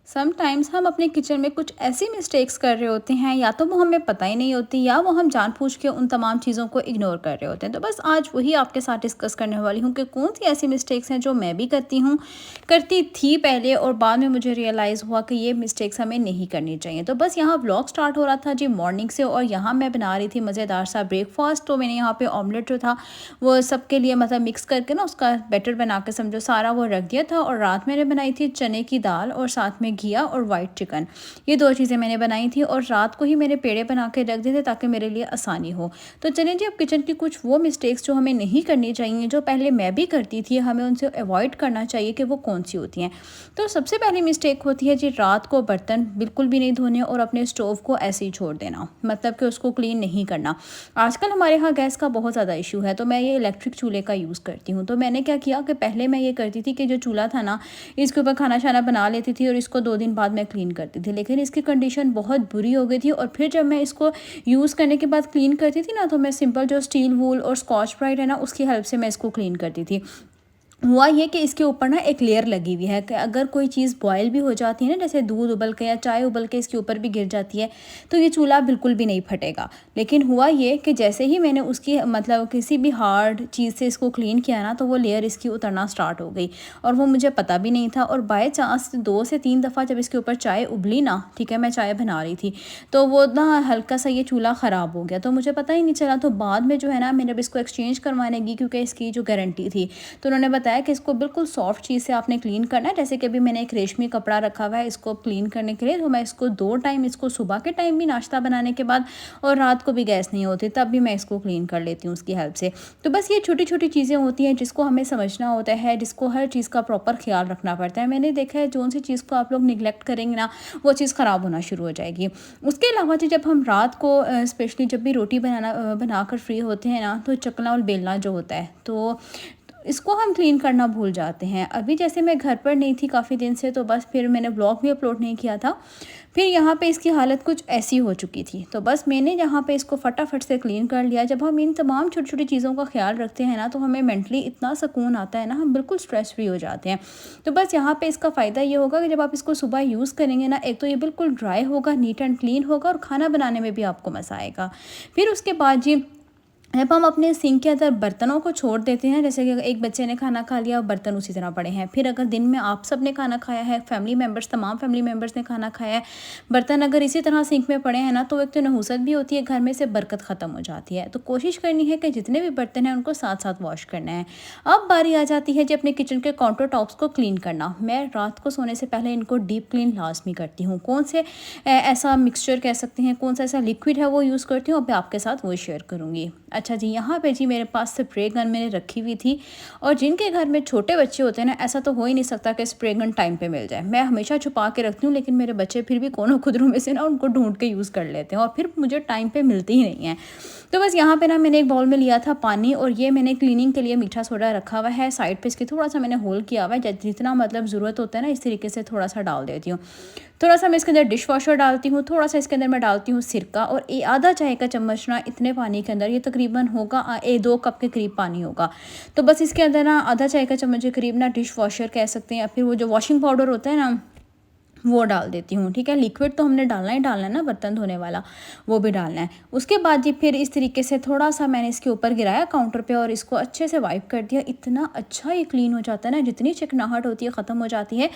Sometimes हम अपने kitchen में कुछ ऐसी मिस्टेक्स कर रहे होते हैं, या तो वो हमें पता ही नहीं होती या वो हम जानबूझ के उन तमाम चीज़ों को इग्नोर कर रहे होते हैं। तो बस आज वही आपके साथ डिस्कस करने वाली हूँ कि कौन सी ऐसी मिस्टेक्स हैं जो मैं भी करती थी पहले, और बाद में मुझे रियलाइज़ हुआ कि ये मिस्टेक्स हमें नहीं करनी चाहिए। तो बस यहाँ व्लॉग स्टार्ट हो रहा था जी मॉर्निंग से, और यहाँ मैं बना रही थी मज़ेदार सा ब्रेकफास्ट। तो मैंने यहाँ पे ऑमलेट जो था वो सबके लिए मतलब मिक्स करके ना उसका बैटर बना के समझो सारा वो रख दिया था। और रात मैंने बनाई थी चने की दाल और साथ में घिया और वाइट चिकन, ये दो चीज़ें मैंने बनाई थी। और रात को ही मैंने पेड़े बना के रख दिए थे ताकि मेरे लिए आसानी हो। तो चलिए जी, अब किचन की कुछ वो मिस्टेक्स जो हमें नहीं करनी चाहिए, जो पहले मैं भी करती थी, हमें उनसे अवॉइड करना चाहिए कि वो कौन सी होती हैं। तो सबसे पहली मिस्टेक होती है जी रात को बर्तन बिल्कुल भी नहीं धोने और अपने स्टोव को ऐसे ही छोड़ देना, मतलब कि उसको क्लीन नहीं करना। आजकल हमारे यहाँ गैस का बहुत ज़्यादा इशू है, तो मैं ये इलेक्ट्रिक चूल्हे का यूज़ करती हूँ। तो मैंने क्या किया कि पहले मैं ये करती थी कि जो चूल्हा था ना, इसके ऊपर खाना शाना बना लेती थी और इसको 2 दिन बाद मैं क्लीन करती थी, लेकिन इसकी कंडीशन बहुत बुरी हो गई थी। और फिर जब मैं इसको यूज़ करने के बाद क्लीन करती थी ना, तो मैं सिंपल जो स्टील वूल और स्कॉच ब्राइट है ना, उसकी हेल्प से मैं इसको क्लीन करती थी। हुआ ये कि इसके ऊपर ना एक लेयर लगी हुई है कि अगर कोई चीज़ बॉयल भी हो जाती है ना, जैसे दूध उबल के या चाय उबल के इसके ऊपर भी गिर जाती है, तो ये चूल्हा बिल्कुल भी नहीं फटेगा। लेकिन हुआ ये कि जैसे ही मैंने उसकी मतलब किसी भी हार्ड चीज़ से इसको क्लीन किया ना, तो वो लेयर इसकी उतरना स्टार्ट हो गई, और वो मुझे पता भी नहीं था। और बाय चांस 2 से 3 दफ़ा जब इसके ऊपर चाय उबली ना, ठीक है, मैं चाय बना रही थी, तो वो ना हल्का सा ये चूल्हा ख़राब हो गया, तो मुझे पता ही नहीं चला। तो बाद में जो है ना, मैंने अब इसको एक्सचेंज करवाने गई, क्योंकि इसकी जो गारंटी थी, तो उन्होंने बताया कि इसको बिल्कुल सॉफ्ट चीज़ से आपने क्लीन करना है। जैसे कि अभी मैंने एक रेशमी कपड़ा रखा हुआ है इसको क्लीन करने के लिए, तो मैं इसको 2 टाइम, इसको सुबह के टाइम भी नाश्ता बनाने के बाद, और रात को भी गैस नहीं होती तब भी मैं इसको क्लीन कर लेती हूँ उसकी हेल्प से। तो बस ये छोटी छोटी चीज़ें होती हैं जिसको हमें समझना होता है, जिसको हर चीज़ का प्रॉपर ख्याल रखना पड़ता है। मैंने देखा है जो सी चीज़ को आप लोग निगलेक्ट करेंगे ना, वो चीज़ ख़राब होना शुरू हो जाएगी। उसके अलावा जी, जब हम रात को स्पेशली जब भी रोटी बनाकर फ्री होते हैं ना, तो चकला और बेलना जो होता है, तो इसको हम क्लीन करना भूल जाते हैं। अभी जैसे मैं घर पर नहीं थी काफ़ी दिन से, तो बस फिर मैंने ब्लॉग भी अपलोड नहीं किया था। फिर यहाँ पे इसकी हालत कुछ ऐसी हो चुकी थी, तो बस मैंने यहाँ पे इसको फटाफट से क्लीन कर लिया। जब हम इन तमाम छोटी छोटी चीज़ों का ख्याल रखते हैं ना, तो हमें मेंटली इतना सुकून आता है ना, हम बिल्कुल स्ट्रेस फ्री हो जाते हैं। तो बस यहाँ पे इसका फ़ायदा ये होगा कि जब आप इसको सुबह यूज़ करेंगे ना, एक तो ये बिल्कुल ड्राई होगा, नीट एंड क्लीन होगा, और खाना बनाने में भी आपको मज़ा आएगा। फिर उसके बाद जी, जब हम अपने सिंक के अंदर बर्तनों को छोड़ देते हैं, जैसे कि एक बच्चे ने खाना खा लिया और बर्तन उसी तरह पड़े हैं, फिर अगर दिन में आप सब ने खाना खाया है, फैमिली मेम्बर्स, तमाम फैमिली मेम्बर्स ने खाना खाया है, बर्तन अगर इसी तरह सिंक में पड़े हैं ना, तो एक तो नहुसत भी होती है घर में, से बरकत ख़त्म हो जाती है। तो कोशिश करनी है कि जितने भी बर्तन हैं उनको साथ साथ वॉश करना है। अब बारी आ जाती है जी अपने किचन के काउंटर टॉप्स को क्लीन करना। मैं रात को सोने से पहले इनको डीप क्लीन लाजमी करती हूँ। कौन से ऐसा मिक्सचर कह सकते हैं, कौन सा ऐसा लिक्विड है वो यूज़ करती हूँ, अब मैं आपके साथ वो शेयर करूँगी। अच्छा जी, यहाँ पे जी मेरे पास स्प्रे गन मैंने रखी हुई थी, और जिनके घर में छोटे बच्चे होते हैं ना, ऐसा तो हो ही नहीं सकता कि स्प्रे गन टाइम पे मिल जाए। मैं हमेशा छुपा के रखती हूँ, लेकिन मेरे बच्चे फिर भी कोनों खुदरों में से ना उनको ढूंढ के यूज़ कर लेते हैं, और फिर मुझे टाइम पे मिलती ही नहीं है। तो बस यहाँ पे ना मैंने एक बाउल में लिया था पानी, और ये मैंने क्लीनिंग के लिए मीठा सोडा रखा हुआ है साइड पे, इसके थोड़ा सा मैंने होल किया हुआ है, जितना मतलब ज़रूरत होता है ना, इस तरीके से थोड़ा सा डाल देती हूँ। थोड़ा सा मैं इसके अंदर डिश वॉशर डालती हूँ, थोड़ा सा इसके अंदर मैं डालती हूँ सिरका, और आधा चाय का चम्मच ना इतने पानी के अंदर, ये तकरीबन होगा 2 कप के करीब पानी होगा। तो बस इसके अंदर ना आधा चाय का चम्मच के करीब ना डिश वॉशर कह सकते हैं, या फिर वो जो वॉशिंग पाउडर होता है ना, वो डाल देती हूँ। ठीक है, लिक्विड तो हमने डालना ही डालना है ना, बर्तन धोने वाला, वो भी डालना है। उसके बाद जी फिर इस तरीके से थोड़ा सा मैंने इसके ऊपर गिराया काउंटर पे, और इसको अच्छे से वाइप कर दिया। इतना अच्छा ये क्लीन हो जाता है ना, जितनी चिकनाहट होती है ख़त्म हो जाती है।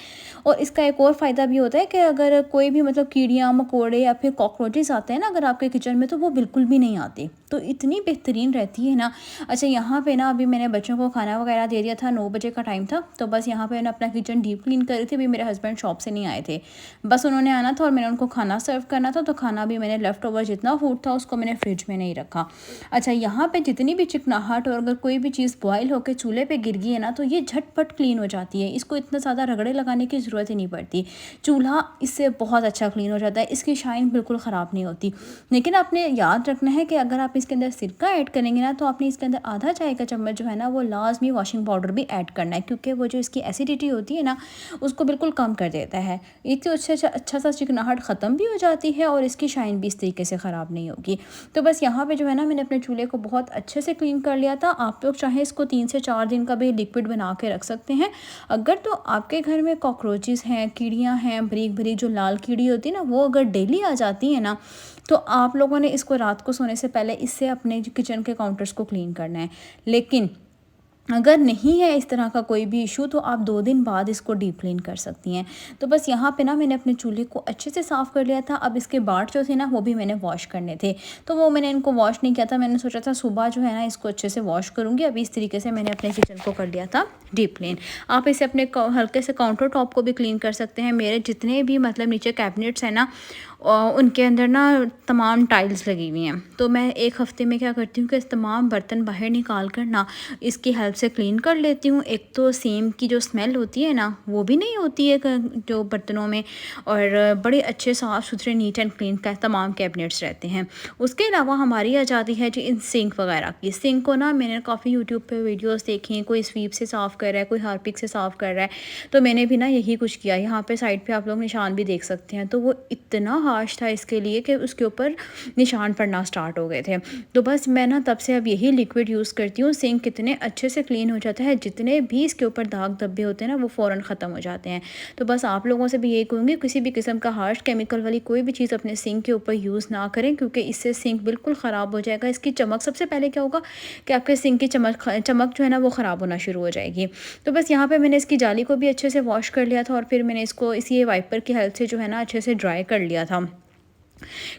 और इसका एक और फ़ायदा भी होता है कि अगर कोई भी मतलब कीड़ियाँ मकोड़े या फिर कॉकरोचेस आते हैं ना अगर आपके किचन में, तो वो बिल्कुल भी नहीं आते, तो इतनी बेहतरीन रहती है ना। अच्छा, यहाँ पे ना अभी मैंने बच्चों को खाना वगैरह दे दिया था, 9 बजे का टाइम था, तो बस यहाँ पे मैंने अपना किचन डीप क्लीन कर रही थी। अभी मेरे हस्बैंड शॉप से नहीं आए थे, बस उन्होंने आना था और मैंने उनको खाना सर्व करना था, तो खाना भी मैंने लेफ़्ट ओवर जितना फूड था उसको मैंने फ्रिज में नहीं रखा। अच्छा, यहाँ पे जितनी भी चिकनाहट और अगर कोई भी चीज़ बॉयल होकर चूल्हे पे गिर गई है ना, तो ये झटपट क्लीन हो जाती है, इसको इतना ज़्यादा रगड़े लगाने की ज़रूरत ही नहीं पड़ती। चूल्हा इससे बहुत अच्छा क्लीन हो जाता है, इसकी शाइन बिल्कुल ख़राब नहीं होती। लेकिन आपने याद रखना है कि अगर आप इसके अंदर सिरका ऐड करेंगे ना, तो आपने इसके अंदर आधा चाय का चम्मच जो है ना, वो लाजमी वॉशिंग पाउडर भी ऐड करना है, क्योंकि वो जो इसकी एसिडिटी होती है ना, उसको बिल्कुल कम कर देता है। इतनी अच्छा सा चिकनाहट ख़त्म भी हो जाती है और इसकी शाइन भी इस तरीके से ख़राब नहीं होगी। तो बस यहाँ पे जो है ना मैंने अपने चूल्हे को बहुत अच्छे से क्लीन कर लिया था। आप लोग चाहें इसको 3 से 4 दिन का भी लिक्विड बना के रख सकते हैं। अगर तो आपके घर में कॉकरोचेस हैं, कीड़ियाँ हैं, बारीक-बारीक जो लाल कीड़ी होती है ना, वो अगर डेली आ जाती है ना, तो आप लोगों ने इसको रात को सोने से पहले इससे अपने किचन के काउंटर्स को क्लीन करना है। लेकिन अगर नहीं है इस तरह का कोई भी इशू, तो आप 2 दिन बाद इसको डीप क्लीन कर सकती हैं। तो बस यहाँ पे ना मैंने अपने चूल्हे को अच्छे से साफ़ कर लिया था। अब इसके बाट जो थे ना वो भी मैंने वॉश करने थे, तो वो मैंने इनको वॉश नहीं किया था। मैंने सोचा था सुबह जो है ना इसको अच्छे से वॉश करूँगी। अभी इस तरीके से मैंने अपने किचन को कर लिया था डीप क्लीन। आप इसे अपने हल्के से काउंटर टॉप को भी क्लीन कर सकते हैं। मेरे जितने भी मतलब नीचे कैबिनेट्स हैं ना, उनके अंदर ना तमाम टाइल्स लगी हुई हैं, तो मैं एक हफ़्ते में क्या करती हूँ कि तमाम बर्तन बाहर निकाल कर ना इसकी हेल्प से क्लीन कर लेती हूँ। एक तो सेम की जो स्मेल होती है ना वो भी नहीं होती है जो बर्तनों में, और बड़े अच्छे साफ़ सुथरे नीट एंड क्लीन का तमाम कैबिनेट्स रहते हैं। उसके अलावा हमारी आ जाती है जी इन सिंक वगैरह की। सिंक को ना मैंने काफ़ी यूट्यूब पे वीडियोस देखी हैं, कोई स्वीप से साफ़ कर रहा है, कोई हार्पिक से साफ़ कर रहा है, तो मैंने भी ना यही कुछ किया। यहाँ पे साइड पे आप लोग निशान भी देख सकते हैं, तो वो इतना हार्श था इसके लिए कि उसके ऊपर निशान पड़ना स्टार्ट हो गए थे। तो बस मैं ना तब से अब यही लिक्विड यूज़ करती हूँ। सिंक कितने अच्छे से क्लीन हो जाता है, जितने भी इसके ऊपर दाग धब्बे होते हैं ना वो फ़ौरन ख़त्म हो जाते हैं। तो बस आप लोगों से भी यही कहूँगी, किसी भी किस्म का हार्श केमिकल वाली कोई भी चीज़ अपने सिंक के ऊपर यूज़ ना करें, क्योंकि इससे सिंक बिल्कुल ख़राब हो जाएगा। इसकी चमक, सबसे पहले क्या होगा कि आपके सिंक की चमक जो है ना वो ख़राब होना शुरू हो जाएगी। तो बस यहाँ पे मैंने इसकी जाली को भी अच्छे से वॉश कर लिया था और फिर मैंने इसको इसी वाइपर की हेल्प से जो है ना अच्छे से ड्राई कर लिया था।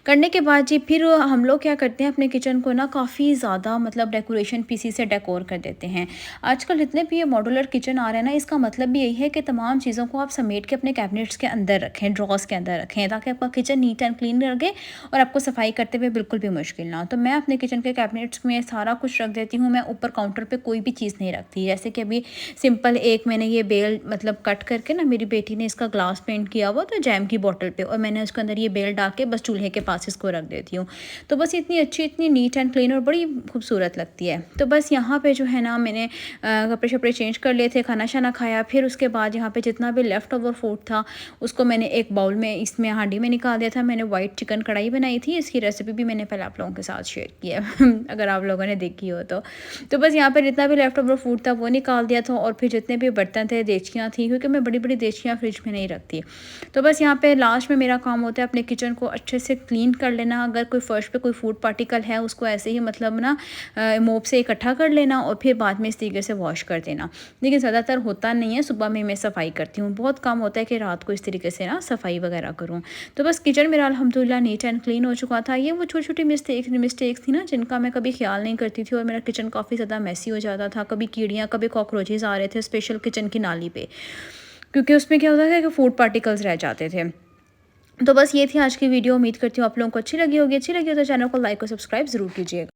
करने के बाद जी फिर हम लोग क्या करते हैं, अपने किचन को ना काफ़ी ज़्यादा मतलब डेकोरेशन पीसी से डेकोर कर देते हैं। आजकल जितने भी ये मॉड्यूलर किचन आ रहे हैं ना, इसका मतलब भी यही है कि तमाम चीज़ों को आप समेट के अपने कैबिनेट्स के अंदर रखें, ड्रॉर्स के अंदर रखें, ताकि आपका किचन नीट एंड क्लीन लगे और आपको सफाई करते हुए बिल्कुल भी मुश्किल ना हो। तो मैं अपने किचन के कैबिनेट्स में सारा कुछ रख देती हूँ। मैं ऊपर काउंटर पर कोई भी चीज़ नहीं रखती। जैसे कि अभी सिंपल एक मैंने ये बेल मतलब कट करके ना, मेरी बेटी ने इसका ग्लास पेंट किया हुआ तो जैम की बॉटल पे, और मैंने उसके अंदर ये बेल डाल के बस चूल्हे के पास इसको रख देती हूँ। तो बस इतनी अच्छी, इतनी नीट एंड क्लीन और बड़ी खूबसूरत लगती है। तो बस यहाँ पे जो है ना मैंने कपड़े शपड़े चेंज कर लिए थे, खाना शाना खाया। फिर उसके बाद यहाँ पे जितना भी लेफ़्ट ओवर फूड था उसको मैंने एक बाउल में, इसमें हांडी में निकाल दिया था। मैंने वाइट चिकन कढ़ाई बनाई थी, इसकी रेसिपी भी मैंने पहले आप लोगों के साथ शेयर की है अगर आप लोगों ने देखी हो तो बस यहाँ पर जितना भी लेफ़्ट ओवर फूड था वो निकाल दिया था। और फिर जितने भी बर्तन थे, देचकियाँ थी, क्योंकि मैं बड़ी बड़ी देचकियाँ फ्रिज में नहीं रखती। तो बस यहाँ पे लास्ट में मेरा काम होता है अपने किचन को अच्छे से क्लीन कर लेना। अगर कोई फर्श पे कोई फूड पार्टिकल है उसको ऐसे ही मतलब ना मोप से इकट्ठा कर लेना और फिर बाद में इस तरीके से वॉश कर देना। लेकिन ज़्यादातर होता नहीं है, सुबह में मैं सफाई करती हूँ। बहुत कम होता है कि रात को इस तरीके से ना सफाई वगैरह करूँ। तो बस किचन मेरा अल्हम्दुलिल्लाह नीट एंड क्लीन हो चुका था। ये वो छोटी छोटी मिस्टेक्स थी ना जिनका मैं कभी ख्याल नहीं करती थी और मेरा किचन काफ़ी ज़्यादा मैसी हो जाता था। कभी कीड़ियाँ, कभी कॉकरोचेज़ आ रहे थे स्पेशल किचन की नाली पे, क्योंकि उसमें क्या होता था कि फूड पार्टिकल्स रह जाते थे। तो बस ये थी आज की वीडियो। उम्मीद करती हूँ आप लोगों को अच्छी लगी होगी। अच्छी लगी हो तो चैनल को लाइक और सब्सक्राइब ज़रूर कीजिएगा।